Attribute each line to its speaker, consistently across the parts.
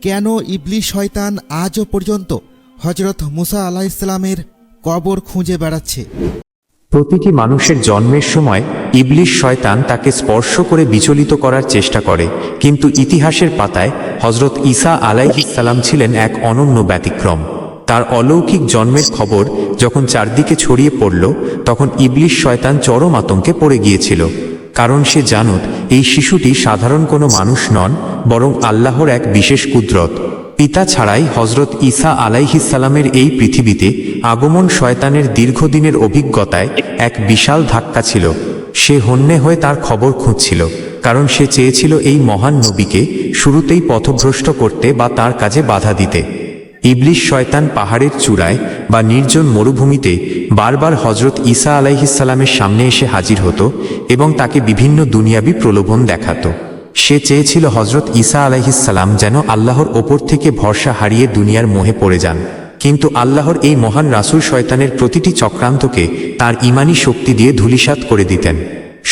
Speaker 1: কেন ইবলিস শয়তান আজও পর্যন্ত হজরত মুসা আলাইহিসসালামের কবর খুঁজে বেড়াচ্ছে?
Speaker 2: প্রতিটি মানুষের জন্মের সময় ইবলিস শয়তান তাকে স্পর্শ করে বিচলিত করার চেষ্টা করে, কিন্তু ইতিহাসের পাতায় হজরত ঈসা আলাইহিসসালাম ছিলেন এক অনন্য ব্যতিক্রম। তার অলৌকিক জন্মের খবর যখন চারদিকে ছড়িয়ে পড়ল, তখন ইবলিস শয়তান চরম আতঙ্কে পড়ে গিয়েছিল। কারণ সে জানত এই শিশুটি সাধারণ কোনো মানুষ নন, বরং আল্লাহর এক বিশেষ কুদরত। পিতা ছাড়াই হজরত ঈসা আলাইহিসসালামের এই পৃথিবীতে আগমন শয়তানের দীর্ঘদিনের অভিজ্ঞতায় এক বিশাল ধাক্কা ছিল। সে হন্যে হয়ে তার খবর খুঁজছিল, কারণ সে চেয়েছিল এই মহান নবীকে শুরুতেই পথভ্রষ্ট করতে বা তার কাজে বাধা দিতে। ইবলিস শয়তান পাহাড়ের চূড়ায় বা নির্জন মরুভূমিতে বারবার হজরত ঈসা আলাইহিসসালামের সামনে এসে হাজির হতো এবং তাকে বিভিন্ন দুনিয়াবি প্রলোভন দেখাতো। সে চেয়েছিল হজরত ঈসা আলাইহিসসালাম যেন আল্লাহর ওপর থেকে ভরসা হারিয়ে দুনিয়ার মোহে পড়ে যান। কিন্তু আল্লাহর এই মহান রাসূল শয়তানের প্রতিটি চক্রান্তকে তার ঈমানী শক্তি দিয়ে ধূলিসাৎ করে দিতেন।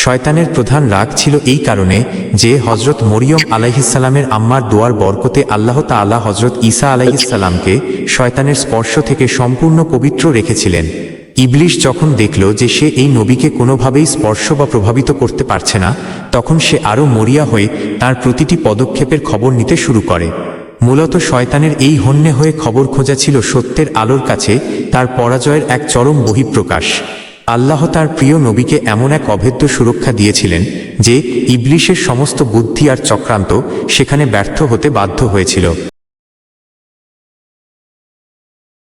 Speaker 2: শয়তানের প্রধান রাগ ছিল এই কারণে যে হজরত মরিয়ম আলাইহিসসালামের আম্মার দোয়ার বরকতে আল্লাহ তাআলা হজরত ঈসা আলাইহিসসালামকে শয়তানের স্পর্শ থেকে সম্পূর্ণ পবিত্র রেখেছিলেন। ইবলিস যখন দেখল যে সে এই নবীকে কোনোভাবেই স্পর্শ বা প্রভাবিত করতে পারছে না, তখন সে আরও মরিয়া হয়ে তার প্রতিটি পদক্ষেপের খবর নিতে শুরু করে। মূলত শয়তানের এই হন্যে হয়ে খবর খোঁজা ছিল সত্যের আলোর কাছে তার পরাজয়ের এক চরম বহিঃপ্রকাশ। আল্লাহ তার প্রিয় নবীকে এমন এক অভেদ্য সুরক্ষা দিয়েছিলেন যে ইবলিসের সমস্ত বুদ্ধি আর চক্রান্ত সেখানে ব্যর্থ হতে বাধ্য হয়েছিল।